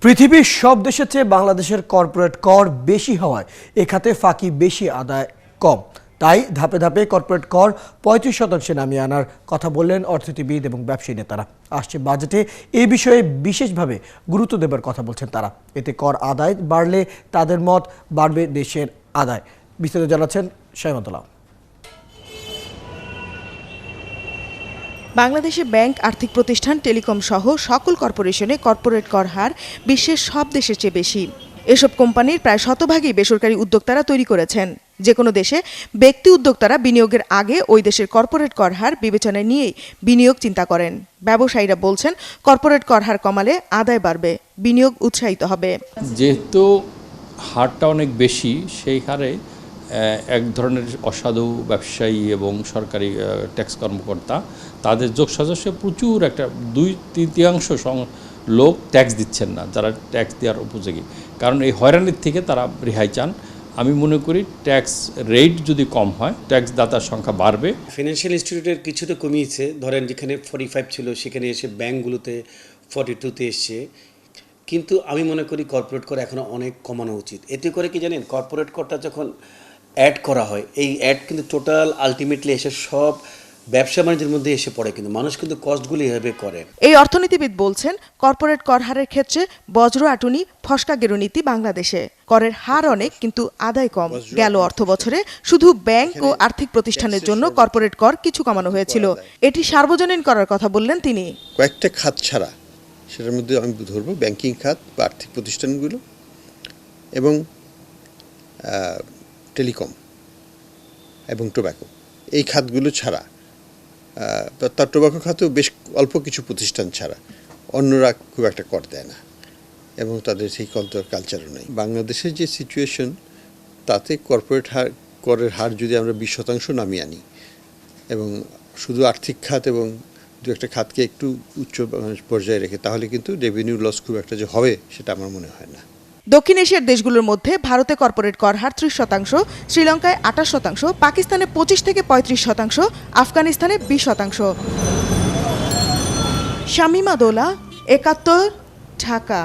পৃথিবীর সব দেশের চেয়ে বাংলাদেশের কর্পোরেট কর বেশি হওয়ায় এ খাতে ফাঁকি বেশি, আদায় কম। তাই ধাপে ধাপে কর্পোরেট কর 35% নামিয়ে আনার কথা বললেন অর্থনীতিবিদ এবং ব্যবসায়ী নেতারা। আসছে বাজেটে এই বিষয়ে বিশেষভাবে গুরুত্ব দেবার কথা বলছেন তারা। এতে কর আদায় বাড়লে তাদের মত বাড়বে দেশের আদায়। বিস্তারিত জানাচ্ছেন শাইমাতুল্লাহ। বাংলাদেশে ব্যাংক, আর্থিক প্রতিষ্ঠান, টেলিকম সহ সকল কর্পোরেশনে কর্পোরেট কর হার বিশ্বের সব দেশের চেয়ে বেশি। এসব কোম্পানির প্রায় শতভাগই বেসরকারি উদ্যোক্তারা তৈরি করেছেন। যে কোনো দেশে ব্যক্তি উদ্যোক্তারা বিনিয়োগের আগে ওই দেশের কর্পোরেট কর হার বিবেচনায় নিয়েই বিনিয়োগ চিন্তা করেন। ব্যবসায়ীরা বলছেন, কর্পোরেট কর হার কমালে আদায় বাড়বে, বিনিয়োগ উৎসাহিত হবে। যেহেতু হারটা অনেক বেশি, সেই হারে এক ধরনের অসাধু ব্যবসায়ী এবং সরকারি ট্যাক্স কর্মকর্তা তাদের যোগসাজশে প্রচুর একটা 2/3 লোক ট্যাক্স দিচ্ছেন না, যারা ট্যাক্স দেওয়ার উপযোগী। কারণ এই হয়রানির থেকে তারা রেহাই চান। আমি মনে করি ট্যাক্স রেট যদি কম হয়, ট্যাক্স দাতার সংখ্যা বাড়বে। ফিনান্সিয়াল ইনস্টিটিউটের কিছু তো কমিয়েছে, ধরেন যেখানে 45 ছিল সেখানে এসে ব্যাঙ্কগুলোতে 42-তে এসছে। কিন্তু আমি মনে করি কর্পোরেট কর এখনও অনেক কমানো উচিত। এতে করে কি জানেন, কর্পোরেট করটা যখন অ্যাড করা হয়, এই অ্যাড কিন্তু টোটাল আলটিমেটলি এসে সব ব্যবসা বাণিজ্যের মধ্যে এসে পড়ে, কিন্তু মানুষ কিন্তু কস্টগুলি এভাবে করে। এই অর্থনীতিবিদ বলছেন, কর্পোরেট কর হারের ক্ষেত্রে বজ্র আটুনি, ফসকা গেরো নীতি বাংলাদেশে। করের হার অনেক, কিন্তু আদায় কম। গেল অর্থ বছরে শুধু ব্যাংক ও আর্থিক প্রতিষ্ঠানের জন্য কর্পোরেট কর কিছু কমানো হয়েছিল। এটি সার্বজনীন করার কথা বললেন তিনি। কয়েকটা খাত ছাড়া, সেটার মধ্যে আমি ধরবো ব্যাংকিং খাত বা আর্থিক প্রতিষ্ঠানগুলো এবং টেলিকম এবং টোব্যাকো, এই খাতগুলো ছাড়া, তার টোব্যাকো খাতেও বেশ অল্প কিছু প্রতিষ্ঠান ছাড়া অন্যরা খুব একটা কর দেয় না এবং তাদের সেই কালচারও নেই। বাংলাদেশের যে সিচুয়েশন, তাতে কর্পোরেট করের হার যদি আমরা 20% নামিয়ে আনি এবং শুধু আর্থিক খাত এবং দু একটা খাতকে একটু উচ্চ পর্যায়ে রেখে, তাহলে কিন্তু রেভিনিউ লস খুব একটা যে হবে সেটা আমার মনে হয় না। দক্ষিণ এশিয়ার দেশগুলোর মধ্যে ভারতে কর্পোরেট কর হার 30%, শ্রীলঙ্কায় 28%, পাকিস্তানে 25 থেকে 35%, আফগানিস্তানে 20%। শামিমা দোলা, 71, ঢাকা।